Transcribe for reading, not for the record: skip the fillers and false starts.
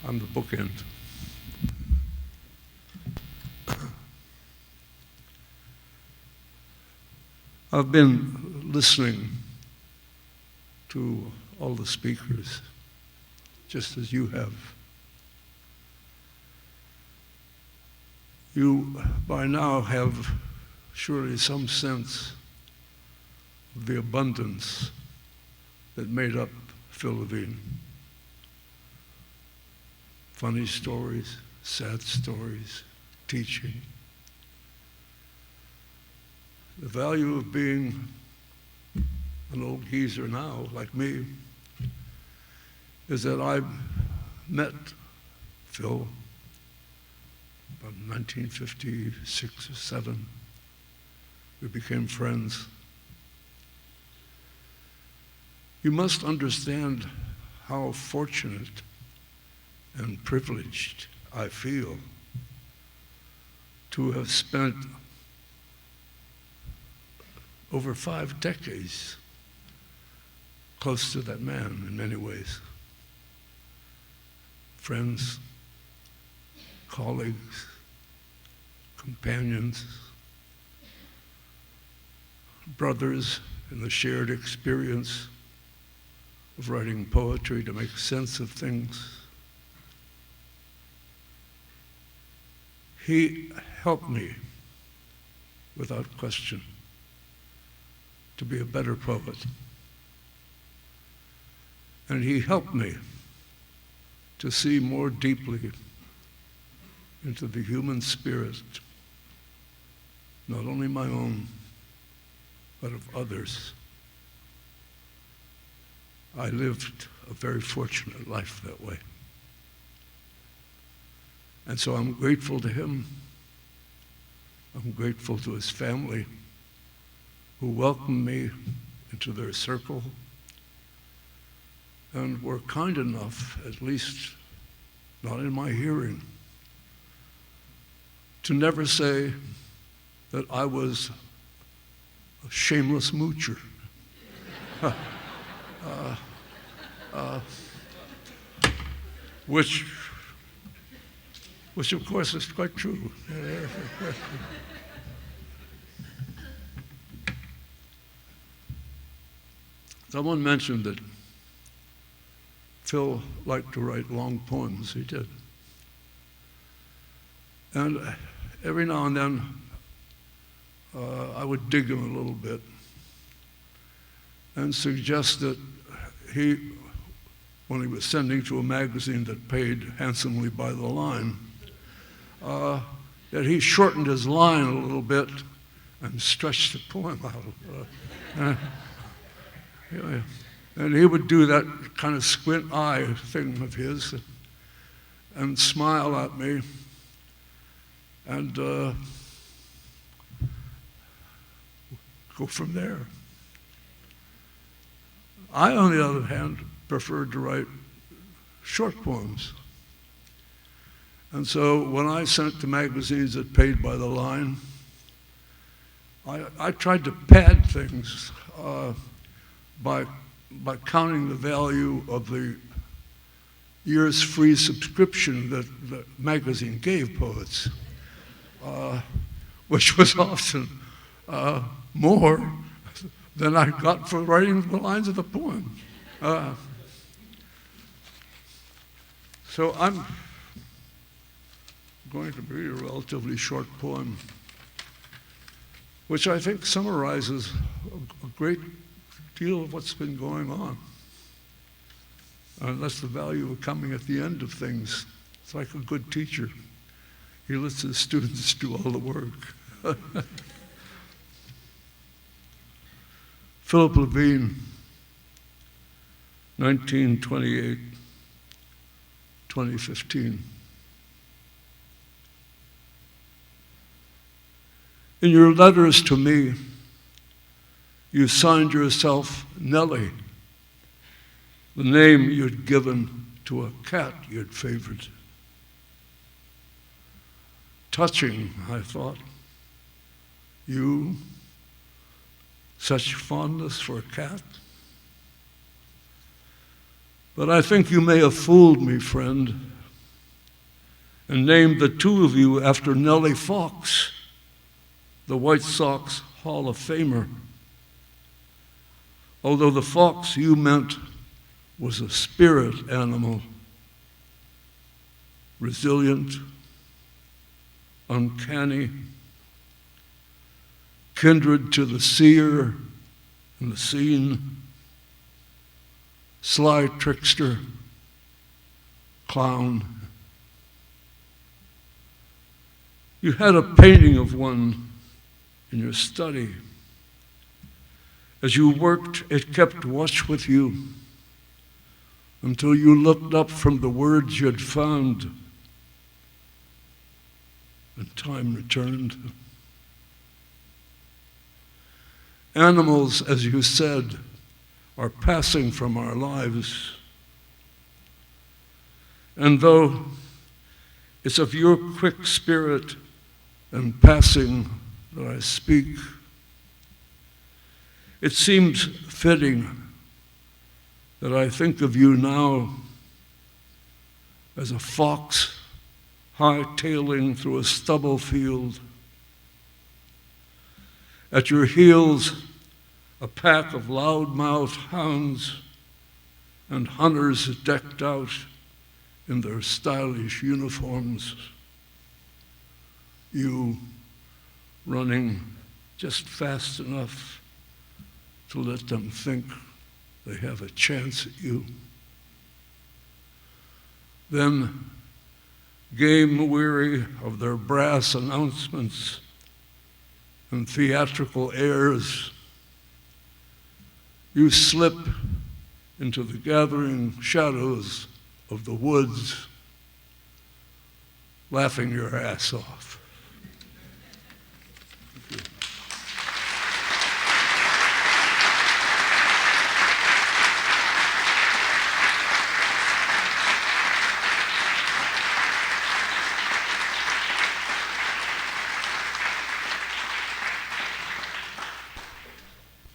on the bookend. I've been listening to all the speakers, just as you have. You by now have surely some sense of the abundance that made up Phil Levine. Funny stories, sad stories, teaching. The value of being an old geezer now, like me, is that I met Phil about 1956 or 7. We became friends. You must understand how fortunate and privileged I feel to have spent over 5 decades close to that man in many ways. Friends, colleagues, companions, brothers in the shared experience of writing poetry to make sense of things. He helped me, without question, to be a better poet. And he helped me to see more deeply into the human spirit, not only my own, but of others. I lived a very fortunate life that way. And so I'm grateful to him. I'm grateful to his family, who welcomed me into their circle and were kind enough, at least not in my hearing, to never say that I was a shameless moocher. Which of course is quite true. Someone mentioned that Phil liked to write long poems. He did. And every now and then, I would dig him a little bit and suggest that he, when he was sending to a magazine that paid handsomely by the line, that he shortened his line a little bit and stretched the poem out. And he would do that kind of squint eye thing of his and smile at me and go from there. I, on the other hand, preferred to write short poems. And so when I sent to magazines that paid by the line, I tried to pad things by counting the value of the year's free subscription that the magazine gave poets, which was often more than I got for writing the lines of the poem. So I'm going to read a relatively short poem, which I think summarizes a great deal of what's been going on. And that's the value of coming at the end of things. It's like a good teacher. He lets his students do all the work. Philip Levine, 1928, 2015. In your letters to me, you signed yourself Nellie, the name you'd given to a cat you'd favored. Touching, I thought. You, such fondness for a cat. But I think you may have fooled me, friend. and named the two of you after Nellie Fox, the White Sox Hall of Famer. Although the fox you meant was a spirit animal, resilient, uncanny, kindred to the seer and the seen, sly trickster, clown. You had a painting of one in your study. As you worked, it kept watch with you until you looked up from the words you'd found and time returned. Animals, as you said, are passing from our lives. And though it's of your quick spirit and passing that I speak, it seems fitting that I think of you now as a fox hightailing through a stubble field. At your heels, a pack of loud-mouthed hounds and hunters decked out in their stylish uniforms. You running just fast enough to let them think they have a chance at you. Then, game weary of their brass announcements and theatrical airs, you slip into the gathering shadows of the woods, laughing your ass off.